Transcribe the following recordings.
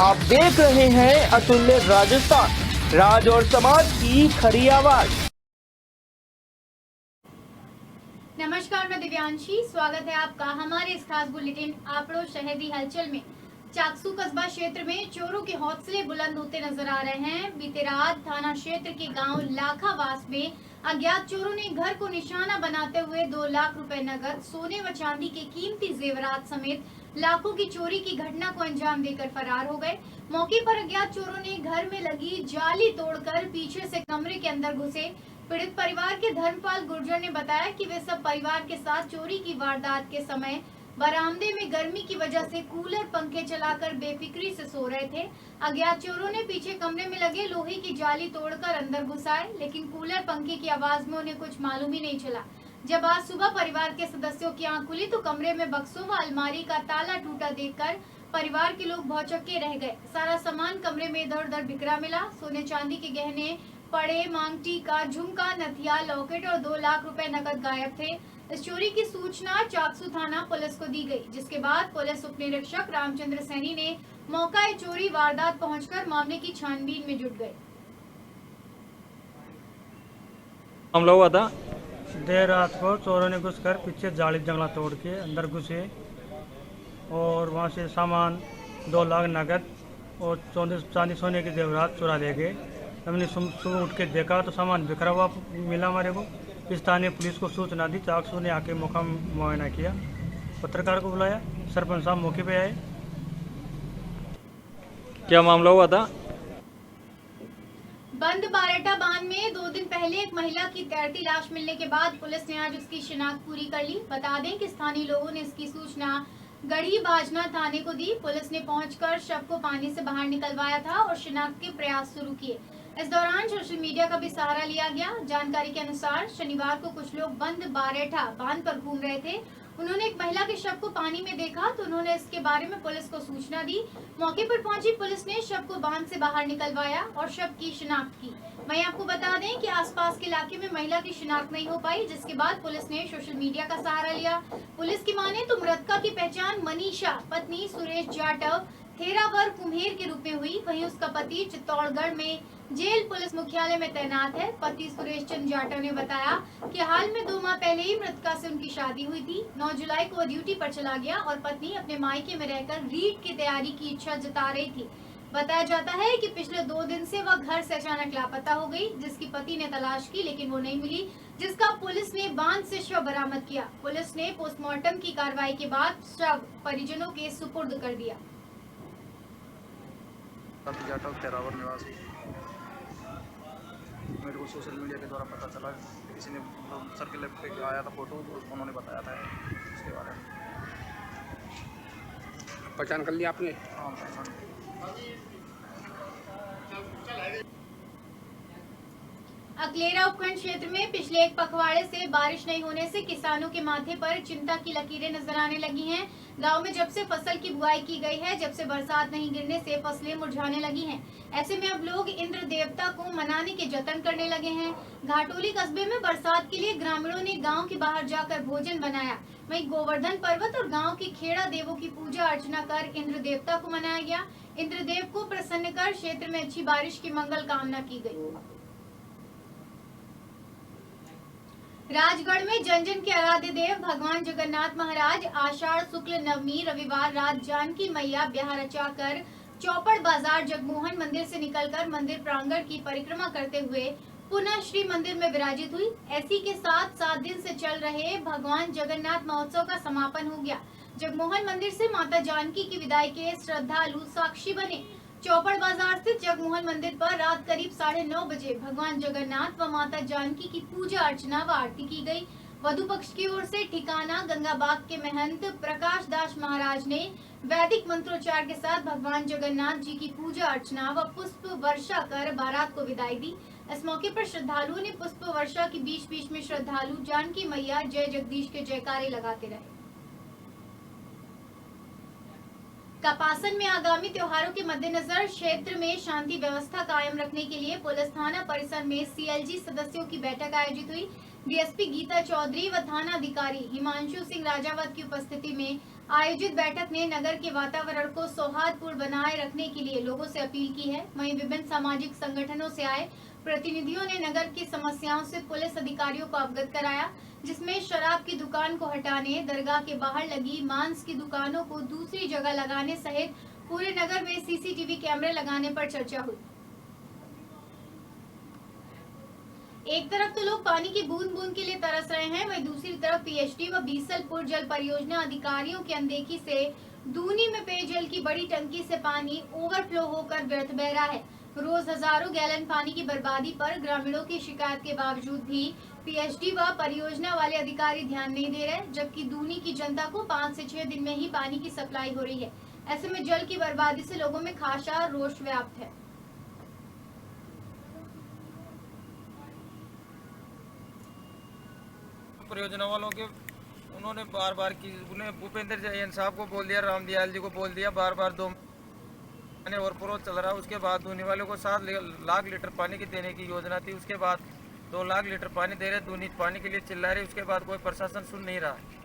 आप देख रहे हैं अतुल्य राजस्थान, राज और समाज की खरी आवाज। नमस्कार, मैं दिव्यांशी। स्वागत है आपका हमारे इस खास बुलेटिन आपड़ो शहरी हलचल में। चाकसू कस्बा क्षेत्र में चोरों के हौसले बुलंद होते नजर आ रहे हैं। बीते रात थाना क्षेत्र के गांव लाखावास में अज्ञात चोरों ने घर को निशाना बनाते हुए 2 लाख रुपए नगद, सोने व चांदी के कीमती जेवरात समेत लाखों की चोरी की घटना को अंजाम देकर फरार हो गए। मौके पर अज्ञात चोरों ने घर में लगी जाली तोड़कर पीछे से कमरे के अंदर घुसे। पीड़ित परिवार के धर्मपाल गुर्जर ने बताया कि वे सब परिवार के साथ चोरी की वारदात के समय बरामदे में गर्मी की वजह से कूलर पंखे चलाकर बेफिक्री से सो रहे थे। अज्ञात चोरों ने पीछे कमरे में लगे लोहे की जाली तोड़कर अंदर घुसाए, लेकिन कूलर पंखे की आवाज में उन्हें कुछ मालूम ही नहीं चला। जब आज सुबह परिवार के सदस्यों की आंख खुली तो कमरे में बक्सों व अलमारी का ताला टूटा देखकर परिवार के लोग भौचक्के रह गए। सारा सामान कमरे में इधर उधर बिखरा मिला। सोने चांदी के गहने पड़े, मांगटी का झुमका, नथिया, लॉकेट और 2 लाख रुपए नकद गायब थे। इस चोरी की सूचना चाकसू थाना पुलिस को दी गई, जिसके बाद पुलिस उप निरीक्षक रामचंद्र सैनी ने मौका चोरी वारदात पहुंचकर मामले की छानबीन में जुट गए। मामला हुआ था देर रात को चोरों ने घुसकर पीछे जाली जंगला तोड़ के अंदर घुसे और वहां से सामान 2 लाख नगद और चांदी सोने के जेवरात चुरा ले गए। हमने सुबह उठ के देखा तो सामान बिखरा हुआ मिला हमारे को। स्थानीय पुलिस को सूचना दी। चाकसू ने आके मौका मुआयना किया, पत्रकार को बुलाया, सरपंच साहब मौके पे आए। क्या मामला हुआ था? बंद बारेटा बांध में 2 दिन पहले एक महिला की तैरती लाश मिलने के बाद पुलिस ने आज उसकी शिनाख्त पूरी कर ली। बता दें कि स्थानीय लोगों ने इसकी सूचना गढ़ी बाजना थाने को दी। पुलिस ने पहुंचकर शव को पानी से बाहर निकलवाया था और शिनाख्त के प्रयास शुरू किए। इस दौरान सोशल मीडिया का भी सहारा लिया गया। जानकारी के अनुसार शनिवार को कुछ लोग बंद बारेठा बांध पर घूम रहे थे। उन्होंने एक महिला के शव को पानी में देखा तो उन्होंने इसके बारे में पुलिस को सूचना दी। मौके पर पहुंची पुलिस ने शव को बांध से बाहर निकलवाया और शव की शिनाख्त की। वहीं आपको बता दें कि आसपास के इलाके में महिला की शिनाख्त नहीं हो पाई, जिसके बाद पुलिस ने सोशल मीडिया का सहारा लिया। पुलिस की माने तो मृतका की पहचान मनीषा पत्नी सुरेश जाटव थेरावर कुम्हेर के रूप में हुई। वहीं उसका पति चित्तौड़गढ़ में जेल पुलिस मुख्यालय में तैनात है। पति सुरेश चंद्र जाटव ने बताया कि हाल में 2 माह पहले ही मृतका से उनकी शादी हुई थी। 9 जुलाई को ड्यूटी पर चला गया और पत्नी अपने मायके में रहकर रीट की तैयारी की इच्छा जता रही थी। बताया जाता है कि पिछले 2 दिन से वह घर से अचानक लापता हो गई, जिसकी पति ने तलाश की लेकिन वो नहीं मिली, जिसका पुलिस ने बांध से शव बरामद किया। पुलिस ने पोस्टमार्टम की कार्रवाई के बाद शव परिजनों के सुपुर्द कर दिया। जाटव थेरावर निवासी, मेरे को सोशल मीडिया के द्वारा पता चला, किसी ने सर्किल पे आया था फोटो, तो उन्होंने बताया था इसके बारे में। पहचान कर लिया आपने? हाँ, पहचान। अकलेरा उपखंड क्षेत्र में पिछले 1 पखवाड़े से बारिश नहीं होने से किसानों के माथे पर चिंता की लकीरें नजर आने लगी हैं। गांव में जब से फसल की बुआई की गई है, जब से बरसात नहीं गिरने से फसलें मुरझाने लगी हैं। ऐसे में अब लोग इंद्र देवता को मनाने के जतन करने लगे हैं। घाटोली कस्बे में बरसात के लिए ग्रामीणों ने गांव के बाहर जाकर भोजन बनाया। वहीं गोवर्धन पर्वत और गांव के खेड़ा देवों की पूजा अर्चना कर इंद्र देवता को मनाया गया। इंद्र देव को प्रसन्न कर क्षेत्र में अच्छी बारिश की मंगल कामना की गई। राजगढ़ में जन जन के आराध्य देव भगवान जगन्नाथ महाराज आषाढ़ शुक्ल नवमी रविवार रात जानकी मैया ब्याह रचाकर चौपड़ बाजार जगमोहन मंदिर से निकलकर मंदिर प्रांगण की परिक्रमा करते हुए पुनः श्री मंदिर में विराजित हुई। ऐसी के साथ 7 दिन से चल रहे भगवान जगन्नाथ महोत्सव का समापन हो गया। जगमोहन मंदिर से माता जानकी की विदाई के श्रद्धालु साक्षी बने। चौपड़ बाजार स्थित जगमोहन मंदिर पर रात करीब 9:30 बजे भगवान जगन्नाथ व माता जानकी की पूजा अर्चना व आरती की गई। वधु पक्ष की ओर से ठिकाना गंगाबाग के महंत प्रकाश दास महाराज ने वैदिक मंत्रोच्चार के साथ भगवान जगन्नाथ जी की पूजा अर्चना व पुष्प वर्षा कर बारात को विदाई दी। इस मौके पर श्रद्धालुओं ने पुष्प वर्षा के बीच बीच में श्रद्धालु जानकी मैया जय जगदीश के जयकारे लगाते रहे। कपासन में आगामी त्योहारों के मद्देनजर क्षेत्र में शांति व्यवस्था कायम रखने के लिए पुलिस थाना परिसर में सीएलजी सदस्यों की बैठक आयोजित हुई। डीएसपी गीता चौधरी व थाना अधिकारी हिमांशु सिंह राजावत की उपस्थिति में आयोजित बैठक में नगर के वातावरण को सौहार्दपूर्ण बनाए रखने के लिए लोगों से अपील की है। वहीं विभिन्न सामाजिक संगठनों से आए प्रतिनिधियों ने नगर की समस्याओं से पुलिस अधिकारियों को अवगत कराया, जिसमें शराब की दुकान को हटाने, दरगाह के बाहर लगी मांस की दुकानों को दूसरी जगह लगाने सहित पूरे नगर में सीसीटीवी कैमरे लगाने पर चर्चा हुई। एक तरफ तो लोग पानी की बूंद बूंद के लिए तरस रहे हैं, वहीं दूसरी तरफ पीएचडी व बीसलपुर जल परियोजना अधिकारियों की अनदेखी से दूनी में पेयजल की बड़ी टंकी से पानी ओवरफ्लो होकर व्यर्थ बह रहा है। रोज हजारों गैलन पानी की बर्बादी पर ग्रामीणों की शिकायत के बावजूद भी पीएचडी व परियोजना वाले अधिकारी ध्यान नहीं दे रहे, जबकि दूनी की जनता को 5 से 6 दिन में ही पानी की सप्लाई हो रही है। ऐसे में जल की बर्बादी से लोगों में खासा रोष व्याप्त है। परियोजना वालों के उन्होंने बार बार की, उन्हें भूपेंद्र जैन साहब को बोल दिया, रामदयाल जी को बोल दिया, बार बार 2 महीने और प्रोज चल रहा है। उसके बाद दूनी वालों को 7 लाख लीटर पानी की देने की योजना थी, उसके बाद 2 लाख लीटर पानी दे रहे, दूनी पानी के लिए चिल्ला रहे, उसके बाद कोई प्रशासन सुन नहीं रहा है।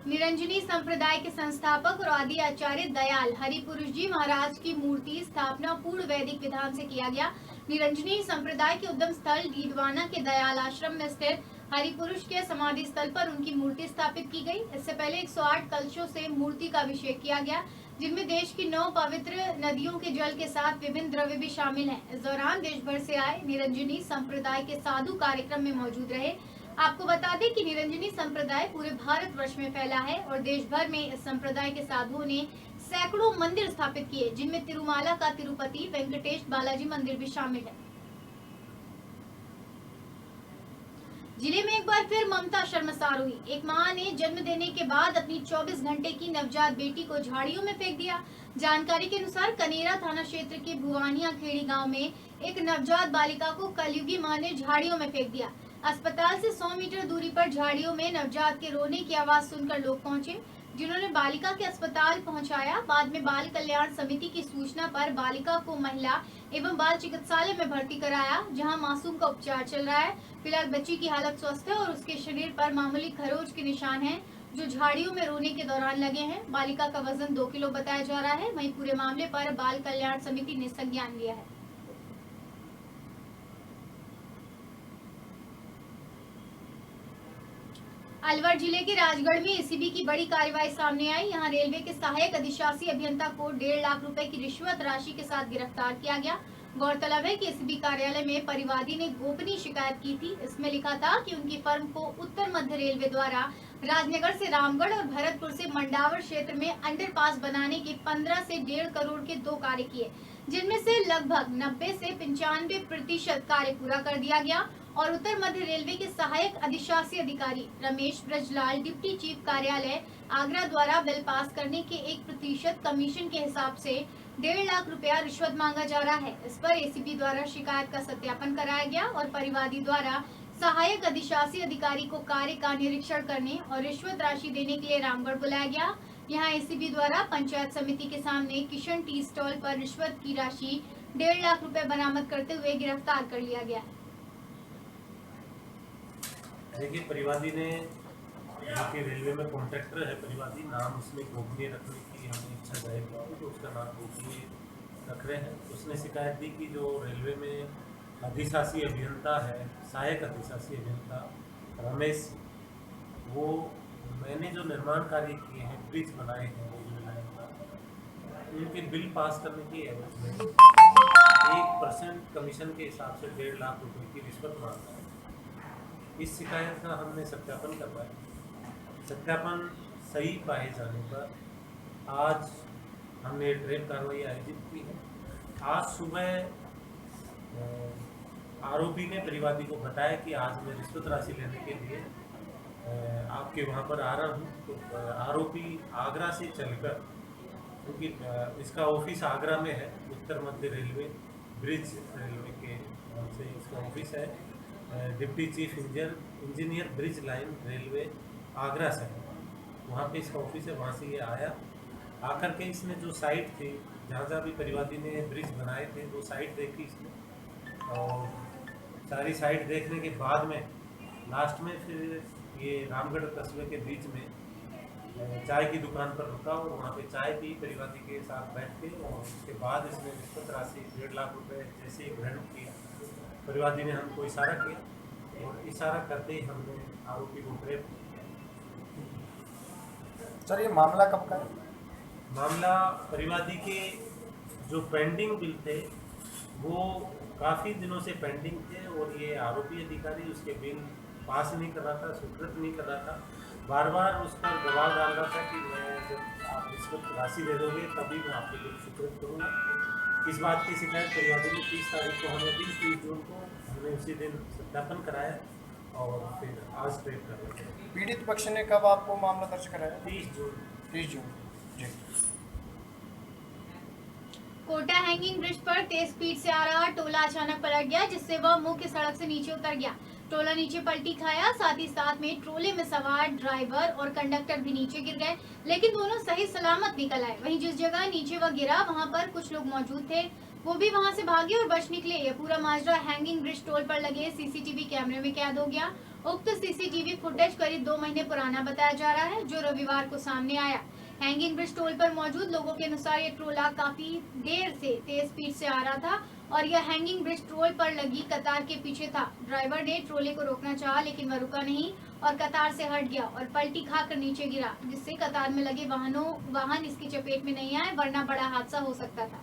निरंजनी संप्रदाय के संस्थापक और आदि आचार्य दयाल हरिपुरुष जी महाराज की मूर्ति स्थापना पूर्ण वैदिक विधान से किया गया। निरंजनी संप्रदाय के उद्गम स्थल डीडवाना के दयाल आश्रम में स्थित हरिपुरुष के समाधि स्थल पर उनकी मूर्ति स्थापित की गई। इससे पहले 108 कलशों से मूर्ति का अभिषेक किया गया, जिनमें देश की 9 पवित्र नदियों के जल के साथ विभिन्न द्रव्य भी शामिल हैं। इस दौरान देश भर से आए निरंजनी संप्रदाय के साधु कार्यक्रम में मौजूद रहे। आपको बता दें कि निरंजनी संप्रदाय पूरे भारतवर्ष में फैला है और देश भर में इस संप्रदाय के साधुओं ने सैकड़ों मंदिर स्थापित किए, जिनमें तिरुमाला का तिरुपति वेंकटेश बालाजी मंदिर भी शामिल है। जिले में एक बार फिर ममता शर्मसार हुई। एक मां ने जन्म देने के बाद अपनी 24 घंटे की नवजात बेटी को झाड़ियों में फेंक दिया। जानकारी के अनुसार कनेरा थाना क्षेत्र के भुवानिया खेड़ी गांव में एक नवजात बालिका को कलयुगी मां ने झाड़ियों में फेंक दिया। अस्पताल से 100 मीटर दूरी पर झाड़ियों में नवजात के रोने की आवाज सुनकर लोग पहुंचे, जिन्होंने बालिका के अस्पताल पहुंचाया। बाद में बाल कल्याण समिति की सूचना पर बालिका को महिला एवं बाल चिकित्सालय में भर्ती कराया, जहां मासूम का उपचार चल रहा है। फिलहाल बच्ची की हालत स्वस्थ है और उसके शरीर पर मामूली खरोच के निशान हैं, जो झाड़ियों में रोने के दौरान लगे हैं। बालिका का वजन 2 किलो बताया जा रहा है। वहीं पूरे मामले पर बाल कल्याण समिति ने संज्ञान लिया है। अलवर जिले के राजगढ़ में एसीबी की बड़ी कार्रवाई सामने आई। यहां रेलवे के सहायक अधिशासी अभियंता को 1.5 लाख रुपए की रिश्वत राशि के साथ गिरफ्तार किया गया। गौरतलब है कि एसीबी कार्यालय में परिवादी ने गोपनीय शिकायत की थी। इसमें लिखा था कि उनकी फर्म को उत्तर मध्य रेलवे द्वारा राजनगर से रामगढ़ और भरतपुर से मंडावर क्षेत्र में अंडरपास बनाने के 15 से 1.5 करोड़ के 2 कार्य किए, जिनमें से लगभग 90 से 95% कार्य पूरा कर दिया गया। और उत्तर मध्य रेलवे के सहायक अधिशासी अधिकारी रमेश ब्रजलाल डिप्टी चीफ कार्यालय आगरा द्वारा बिल पास करने के 1% कमीशन के हिसाब से 1.5 लाख रुपया रिश्वत मांगा जा रहा है। इस पर एसीपी द्वारा शिकायत का सत्यापन कराया गया और परिवादी द्वारा सहायक अधिशासी अधिकारी को कार्य का निरीक्षण करने और रिश्वत राशि देने के लिए रामगढ़ बुलाया गया। यहाँ एसीपी द्वारा पंचायत समिति के सामने किशन टी स्टॉल पर रिश्वत की राशि 1.5 लाख रुपए बरामद करते हुए गिरफ्तार कर लिया गया। देखिए, परिवादी ने जो कि रेलवे में कॉन्ट्रैक्टर है, परिवादी नाम उसमें गोपनीय रखने की हमें इच्छा जाहिर की, तो उसका नाम गोपनीय रख रहे हैं। उसने शिकायत दी कि जो रेलवे में अधिशासी अभियंता है, सहायक अधिशासी अभियंता रमेश, वो मैंने जो निर्माण कार्य किए हैं, ब्रिज बनाए हैं रेलवे लाइन का, उनके बिल पास करने की एवज में 1% कमीशन के हिसाब से 1.5 लाख रुपए की रिश्वत मांगता है। इस शिकायत का हमने सत्यापन करवाया। सत्यापन सही पाए जाने पर आज हमने ट्रेप कार्रवाई आयोजित की है। आज सुबह आरोपी ने परिवादी को बताया कि आज मैं रिश्वत राशि लेने के लिए आपके वहाँ पर आ रहा हूँ। तो आरोपी आगरा से चलकर, क्योंकि इसका ऑफिस आगरा में है, उत्तर मध्य रेलवे ब्रिज रेलवे के नाम से इसका ऑफिस है, deputy chief engineer bridge line railway Agra से है, वहाँ पे इसका ऑफिस है। वहाँ से ये आया, आकर के इसने जो साइट थी जहाँ जहाँ भी परिवादी ने ब्रिज बनाए थे वो साइट देखी इसने, और सारी साइट देखने के बाद में लास्ट में फिर ये रामगढ़ कस्बे के बीच में चाय की दुकान पर रुका और वहाँ पे चाय पी परिवादी के साथ बैठ के, और उसके बाद इसने रिश्वत राशि 1.5 लाख रुपए जैसे ही ग्रहण किया, परिवादी ने हमको इशारा किया और इशारा करते ही हमने आरोपी को ग्रेप्त किया। सर ये मामला कब का है? मामला परिवादी के जो पेंडिंग बिल थे वो काफ़ी दिनों से पेंडिंग थे, और ये आरोपी अधिकारी उसके बिल पास नहीं कर रहा था, स्वीकृत नहीं कर रहा था, बार बार उस पर दबाव डाल रहा था कि मैं जब आप रिश्वत राशि दे दोगे तभी मैं आपके बिल स्वीकृत करूँगा। इस बात की शिकायत परिवादी ने 30 तारीख को हमें दी। 30 जून को हमने उसी दिन सत्यापन कराया और फिर आज ट्रेड कर रहे थे। पीड़ित पक्ष ने कब आपको मामला दर्ज कराया? 30 जून। 30 जून जी। कोटा हैंगिंग ब्रिज पर तेज स्पीड से आ रहा टोला अचानक पलट गया, जिससे वह मुख्य सड़क से नीचे उतर गया। टोला नीचे पलटी खाया, साथ ही साथ में ट्रोले में सवार ड्राइवर और कंडक्टर भी नीचे गिर गए, लेकिन दोनों सही सलामत निकल आए। वहीं जिस जगह नीचे वह गिरा वहां पर कुछ लोग मौजूद थे, वो भी वहां से भागे और बच निकले। यह पूरा माजरा हैंगिंग ब्रिज टोल पर लगे सीसीटीवी कैमरे में कैद हो गया। उक्त सीसीटीवी फुटेज करीब 2 महीने पुराना बताया जा रहा है, जो रविवार को सामने आया। हैंगिंग ब्रिज टोल पर मौजूद लोगों के अनुसार ये ट्रोला काफी देर से तेज स्पीड से आ रहा था और यह हैंगिंग ब्रिज टोल पर लगी कतार के पीछे था। ड्राइवर ने ट्रोले को रोकना चाहा, लेकिन वह रुका नहीं और कतार से हट गया और पलटी खाकर नीचे गिरा, जिससे कतार में लगे वाहन इसकी चपेट में नहीं आए, वरना बड़ा हादसा हो सकता था।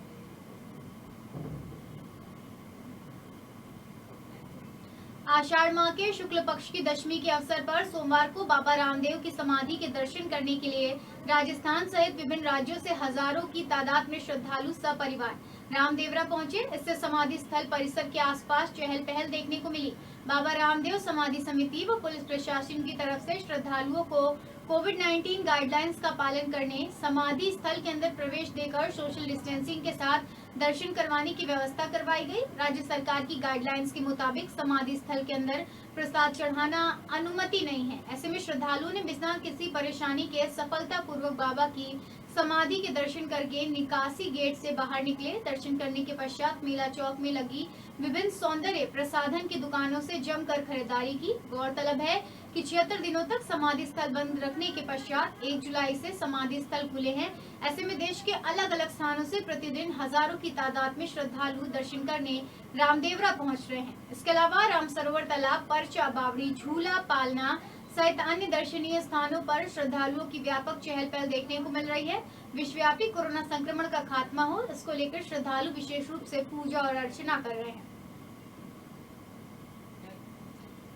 आषाढ़ माह के शुक्ल पक्ष की दशमी के अवसर पर सोमवार को बाबा रामदेव की समाधि के दर्शन करने के लिए राजस्थान सहित विभिन्न राज्यों से हजारों की तादाद में श्रद्धालु सपरिवार रामदेवरा पहुंचे। इससे समाधि स्थल परिसर के आसपास चहल पहल देखने को मिली। बाबा रामदेव समाधि समिति व पुलिस प्रशासन की तरफ से श्रद्धालुओं को कोविड-19 गाइडलाइंस का पालन करने, समाधि स्थल के अंदर प्रवेश देकर सोशल डिस्टेंसिंग के साथ दर्शन करवाने की व्यवस्था करवाई गई। राज्य सरकार की गाइडलाइंस के मुताबिक समाधि स्थल के अंदर प्रसाद चढ़ाना अनुमति नहीं है। ऐसे में श्रद्धालुओं ने बिना किसी परेशानी के सफलतापूर्वक बाबा की समाधि के दर्शन करके निकासी गेट से बाहर निकले। दर्शन करने के पश्चात मेला चौक में लगी विभिन्न सौंदर्य प्रसाधन की दुकानों से जमकर खरीदारी की। गौरतलब है कि 76 दिनों तक समाधि स्थल बंद रखने के पश्चात 1 जुलाई से समाधि स्थल खुले हैं। ऐसे में देश के अलग अलग स्थानों से प्रतिदिन हजारों की तादाद में श्रद्धालु दर्शन करने रामदेवरा पहुंच रहे हैं। इसके अलावा राम सरोवर तालाब, परचा, बावड़ी, झूला, पालना सहित अन्य दर्शनीय स्थानों पर श्रद्धालुओं की व्यापक चहल पहल देखने को मिल रही है। विश्वव्यापी कोरोना संक्रमण का खात्मा हो, इसको लेकर श्रद्धालु विशेष रूप से पूजा और अर्चना कर रहे हैं।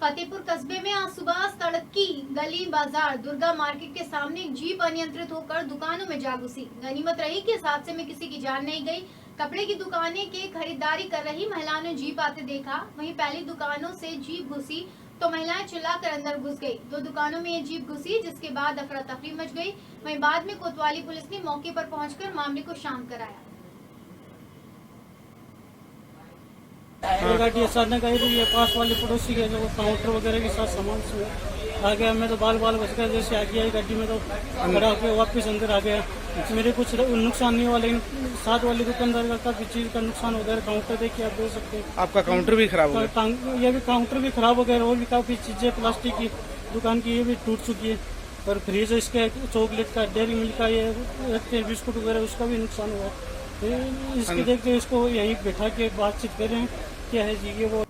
फतेहपुर कस्बे में आज सुबह सड़की गली बाजार दुर्गा मार्केट के सामने एक जीप अनियंत्रित होकर दुकानों में जा घुसी। गनीमत रही कि इस हादसे में किसी की जान नहीं गई। कपड़े की दुकानें के खरीदारी कर रही महिलाओं ने जीप आते देखा। वहीं पहली दुकानों से जीप घुसी तो महिलाएं चिल्लाकर अंदर घुस गई। 2 दुकानों में ये जीप घुसी, जिसके बाद अफरा तफरी मच गई। वहीं बाद में कोतवाली पुलिस ने मौके पर पहुंचकर मामले को शांत कराया। गाड़ी अचानक आई तो ये पास वाले पड़ोसी के जो काउंटर वगैरह के साथ सामान से आ गया। मैं तो बाल बच गया, जैसे आ गया गाड़ी में तो खड़ा होकर वापस अंदर आ गया। मेरे कुछ नुकसान नहीं हुआ, लेकिन साथ वाले दुकानदार का काफी चीज का नुकसान हो गया। काउंटर देखिए, आप देख सकते हैं। आपका काउंटर भी खराब हो गया? ये भी काउंटर भी खराब हो गया और भी काफी चीजें प्लास्टिक की दुकान की ये भी टूट चुकी है। और फ्रिज इसके चॉकलेट का, डेयरी मिल्क का, ये रखते हैं बिस्कुट वगैरह, उसका भी नुकसान हुआ। इसके देखते इसको यहीं बैठा के बातचीत कर रहे हैं क्या है जी ये वो।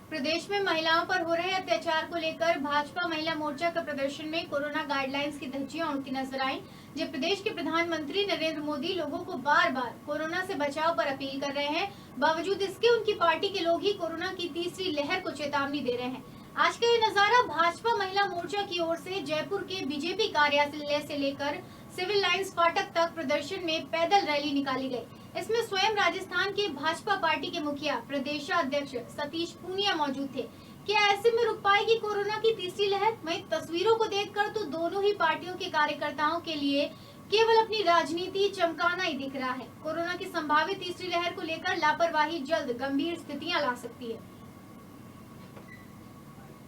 प्रदेश में महिलाओं पर हो रहे अत्याचार को लेकर भाजपा महिला मोर्चा के प्रदर्शन में कोरोना गाइडलाइंस की धज्जियां उड़ती नजर आई। जब प्रदेश के प्रधानमंत्री नरेंद्र मोदी लोगों को बार बार कोरोना से बचाव पर अपील कर रहे हैं, बावजूद इसके उनकी पार्टी के लोग ही कोरोना की तीसरी लहर को चेतावनी दे रहे हैं। आज का ये नजारा भाजपा महिला मोर्चा की ओर से जयपुर के बीजेपी कार्यालय से लेकर सिविल लाइंस फाटक तक प्रदर्शन में पैदल रैली निकाली गई। इसमें स्वयं राजस्थान के भाजपा पार्टी के मुखिया प्रदेशाध्यक्ष सतीश पूनिया मौजूद थे। क्या ऐसे में रुक पाएगी कोरोना की तीसरी लहर? वहीं तस्वीरों को देखकर तो दोनों ही पार्टियों के कार्यकर्ताओं के लिए केवल अपनी राजनीति चमकाना ही दिख रहा है। कोरोना की संभावित तीसरी लहर को लेकर लापरवाही जल्द गंभीर स्थितियां ला सकती है।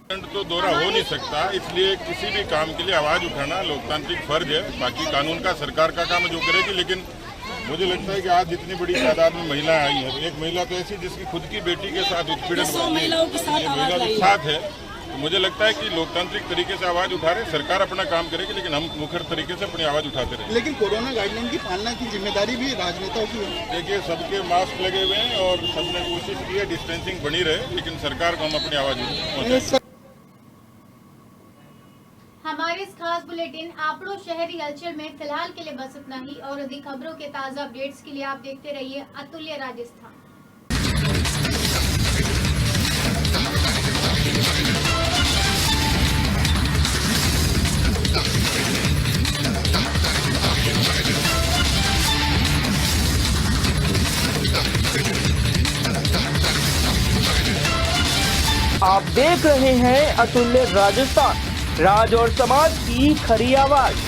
तो दोहरा हो नहीं सकता, इसलिए किसी भी काम के लिए आवाज उठाना लोकतांत्रिक फर्ज है। बाकी कानून का सरकार का काम जो करेगी, लेकिन मुझे लगता है कि आज जितनी बड़ी तादाद में महिलाएं आई हैं, एक महिला तो ऐसी जिसकी खुद की बेटी के साथ उत्पीड़न हुआ है, महिला के साथ है, तो मुझे लगता है कि लोकतांत्रिक तरीके से आवाज उठा रहे, सरकार अपना काम करेगी, लेकिन हम मुखर तरीके से अपनी आवाज उठाते रहे। लेकिन कोरोना गाइडलाइन की पालना की जिम्मेदारी भी राजनेताओं की है। देखिए, सबके मास्क लगे हुए हैं और सबने कोशिश की है डिस्टेंसिंग बनी रहे, लेकिन सरकार को हम अपनी आवाज पहुंचाएं। हमारे इस खास बुलेटिन आपड़ो शहरी हलचल में फिलहाल के लिए बस इतना ही। और अधिक खबरों के ताजा अपडेट्स के लिए आप देखते रहिए अतुल्य राजस्थान। आप देख रहे हैं अतुल्य राजस्थान, राज और समाज की खरी आवाज।